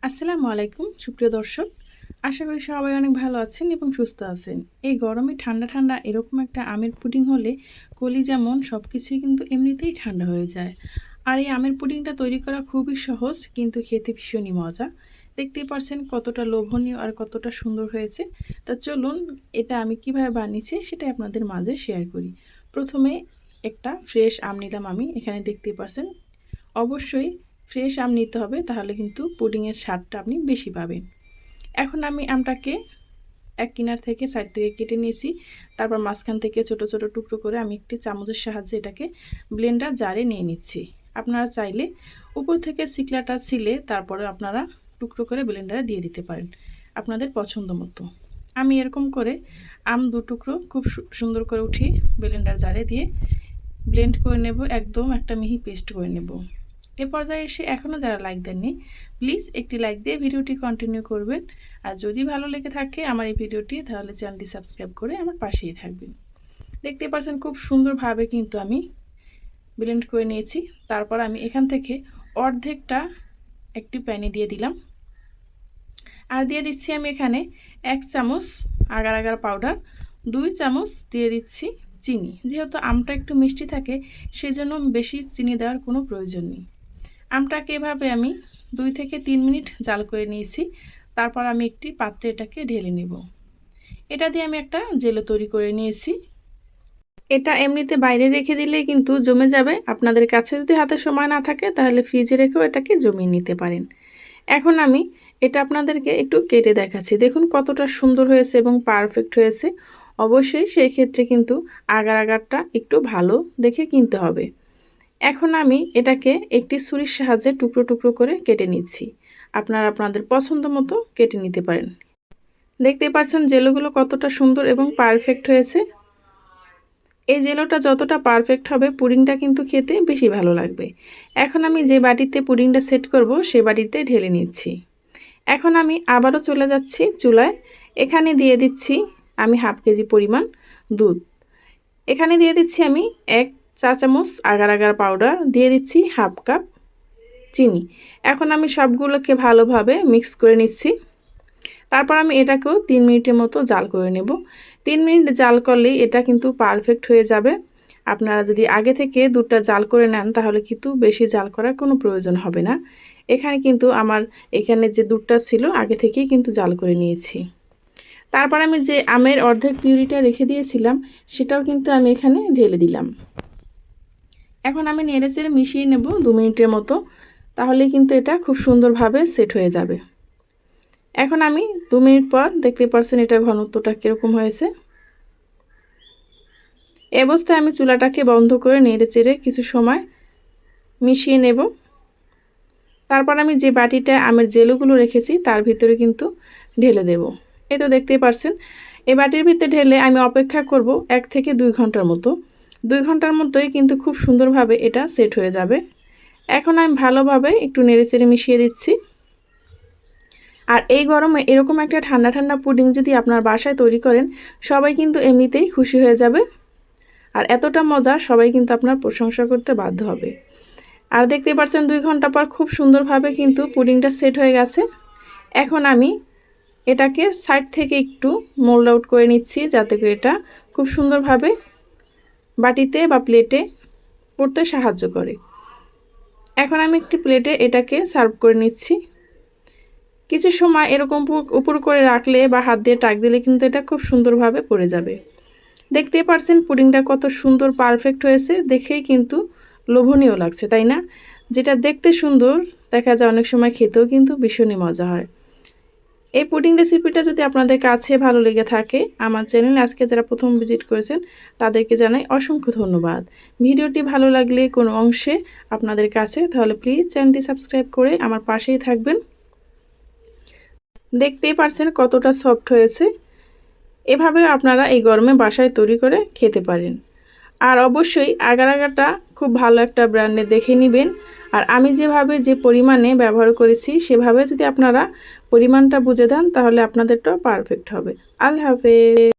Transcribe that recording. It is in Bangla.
আসসালামু আলাইকুম সুপ্রিয় দর্শক, আশা করি সবাই অনেক ভালো আছেন এবং সুস্থ আছেন। এই গরমে ঠান্ডা ঠান্ডা এরকম একটা আমের পুডিং হলে কলিজা মন সব কিছুই কিন্তু এমনিতেই ঠান্ডা হয়ে যায়। আর এই আমের পুডিংটা তৈরি করা খুবই সহজ, কিন্তু খেতে ভীষণই মজা। দেখতেই পারছেন কতটা লোভনীয় আর কতটা সুন্দর হয়েছে। তা চলুন এটা আমি কিভাবে বানিয়েছি সেটা আপনাদের মাঝে শেয়ার করি। প্রথমে একটা ফ্রেশ আম নিলাম আমি, এখানে দেখতেই পারছেন। অবশ্যই ফ্রেশ আম নিতে হবে, তাহলে কিন্তু পুডিংয়ের স্বাদটা আপনি বেশি পাবেন। এখন আমি আমটাকে এক কিনার থেকে সাইড থেকে কেটে নিয়েছি। তারপর মাঝখান থেকে ছোট ছোট টুকরো করে আমি একটি চামচের সাহায্যে এটাকে ব্লেন্ডার জারে নিয়ে নিচ্ছি। আপনারা চাইলে উপর থেকে শিকলাটা ছিলে তারপরে আপনারা টুকরো করে ব্লেন্ডারে দিয়ে দিতে পারেন আপনাদের পছন্দ মতো। আমি এরকম করে আম দু টুকরো খুব সুন্দর করে উঠিয়ে ব্লেন্ডার জারে দিয়ে ব্লেন্ড করে নেব, একদম একটা মিহি পেস্ট করে নেব। এ পর্যায়ে এসে এখনও যারা লাইক দেননি প্লিজ একটি লাইক দিয়ে ভিডিওটি কন্টিনিউ করবেন। আর যদি ভালো লেগে থাকে আমার এই ভিডিওটি, তাহলে চ্যানেলটি সাবস্ক্রাইব করে আমার পাশেই থাকবেন। দেখতে পাচ্ছেন খুব সুন্দরভাবে কিন্তু আমি ব্লেন্ড করে নিয়েছি। তারপর আমি এখান থেকে অর্ধেকটা একটি প্যানে দিয়ে দিলাম, আর দিয়ে দিচ্ছি আমি এখানে 1 চামচ আগার আগার পাউডার, 2 চামচ দিয়ে দিচ্ছি চিনি। যেহেতু আমটা একটু মিষ্টি থাকে সেজন্য বেশি চিনি দেওয়ার কোনো প্রয়োজন নেই। আমটাকে এভাবে আমি 2 থেকে 3 মিনিট জাল করে নিয়েছি। তারপর আমি একটি পাত্রে এটাকে ঢেলে নেব। এটা দিয়ে আমি একটা জেলো তৈরি করে নিয়েছি। এটা এমনিতে বাইরে রেখে দিলে কিন্তু জমে যাবে। আপনাদের কাছে যদি হাতে সময় না থাকে তাহলে ফ্রিজে রেখেও এটাকে জমিয়ে নিতে পারেন। এখন আমি এটা আপনাদেরকে একটু কেটে দেখাচ্ছি। দেখুন কতটা সুন্দর হয়েছে এবং পারফেক্ট হয়েছে। অবশ্যই সেই ক্ষেত্রে কিন্তু আগার আগারটা একটু ভালো দেখে কিনতে হবে। এখন আমি এটাকে একটি ছুরির সাহায্যে টুকরো টুকরো করে কেটে নিচ্ছি। আপনারা আপনাদের পছন্দ মতো কেটে নিতে পারেন। দেখতেই পাচ্ছেন জেলোগুলো কতটা সুন্দর এবং পারফেক্ট হয়েছে। এই জেলোটা যতটা পারফেক্ট হবে পুডিংটা কিন্তু খেতে বেশি ভালো লাগবে। এখন আমি যে বাটিতে পুডিংটা সেট করব সে বাটিতে ঢেলে নিচ্ছি। এখন আমি আবারও চলে যাচ্ছি চুলায়। এখানে দিয়ে দিচ্ছি আমি হাফ কেজি পরিমাণ দুধ। এখানে দিয়ে দিচ্ছি আমি 1 চা চামচ আগার আগার পাউডার, দিয়ে দিচ্ছি হাফ কাপ চিনি। এখন আমি সবগুলোকে ভালোভাবে মিক্স করে নিচ্ছি। তারপর আমি এটাকেও 3 মিনিটের মতো জাল করে নেব। 3 মিনিট জাল করলেই এটা কিন্তু পারফেক্ট হয়ে যাবে। আপনারা যদি আগে থেকে দুধটা জাল করে নেন তাহলে কিন্তু বেশি জাল করার কোনো প্রয়োজন হবে না। এখানে কিন্তু আমার এখানে যে দুধটা ছিল আগে থেকেই কিন্তু জাল করে নিয়েছি। তারপর আমি যে আমের অর্ধেক পিউরিটা রেখে দিয়েছিলাম সেটাও কিন্তু আমি এখানে ঢেলে দিলাম। এখন আমি নেড়েচেড়ে মিশিয়ে নেব 2 মিনিটের মতো, তাহলে কিন্তু এটা খুব সুন্দরভাবে সেট হয়ে যাবে। এখন আমি 2 মিনিট পর দেখতে পাচ্ছেন এটা ঘনত্বটা কীরকম হয়েছে। এই অবস্থায় আমি চুলাটাকে বন্ধ করে নেড়েচেড়ে কিছু সময় মিশিয়ে নেব। তারপর আমি যে বাটিটা আমের জেলোগুলো রেখেছি তার ভিতরে কিন্তু ঢেলে দেব। এই তো দেখতেই পাচ্ছেন এই বাটির ভিতরে ঢেলে আমি অপেক্ষা করব 1 থেকে 2 ঘন্টার মতো। 2 ঘন্টার মধ্যেই কিন্তু খুব সুন্দরভাবে এটা সেট হয়ে যাবে। এখন আমি ভালোভাবে একটু নেড়েচেড়ে মিশিয়ে দিচ্ছি। আর এই গরমে এরকম একটা ঠান্ডা ঠান্ডা পুডিং যদি আপনার বাসায় তৈরি করেন সবাই কিন্তু এমনিতেই খুশি হয়ে যাবে। আর এতটা মজা সবাই কিন্তু আপনার প্রশংসা করতে বাধ্য হবে। আর দেখতেই পাচ্ছেন 2 ঘন্টা পর খুব সুন্দরভাবে কিন্তু পুডিংটা সেট হয়ে গেছে। এখন আমি এটাকে সাইড থেকে একটু মোল্ড আউট করে নিচ্ছি যাতে করে এটা খুব সুন্দরভাবে বাটিতে বা প্লেটে পড়তে সাহায্য করে। এখন আমি একটি প্লেটে এটাকে সার্ভ করে নিচ্ছি। কিছু সময় এরকম উপর করে রাখলে বা হাত দিয়ে টাক দিলে কিন্তু এটা খুব সুন্দরভাবে পড়ে যাবে। দেখতেই পাচ্ছেন পুডিংটা কত সুন্দর পারফেক্ট হয়েছে, দেখেই কিন্তু লোভনীয় লাগছে, তাই না? যেটা দেখতে সুন্দর দেখা যায় অনেক সময় খেতেও কিন্তু ভীষণই মজা হয়। এই পুডিং রেসিপিটা যদি আপনাদের কাছে ভালো লেগে থাকে, আমার চ্যানেলে আজকে যারা প্রথম ভিজিট করেছেন তাদেরকে জানাই অসংখ্য ধন্যবাদ। ভিডিওটি ভালো লাগলে কোনো অংশে আপনাদের কাছে, তাহলে প্লিজ চ্যানেলটি সাবস্ক্রাইব করে আমার পাশেই থাকবেন। দেখতেই পারছেন কতটা সফট হয়েছে। এভাবে আপনারা এই গরমে বাসায় তৈরি করে খেতে পারেন। আর অবশ্যই আগার আগারটা খুব ভালো একটা ব্র্যান্ডে দেখে নেবেন। আর আমি যেভাবে যে পরিমাণে ব্যবহার করেছি সেভাবে যদি আপনারা পরিমাণটা বুঝে দেন তাহলে আপনাদেরটাও পারফেক্ট হবে। আল্লাহ হাফেজ।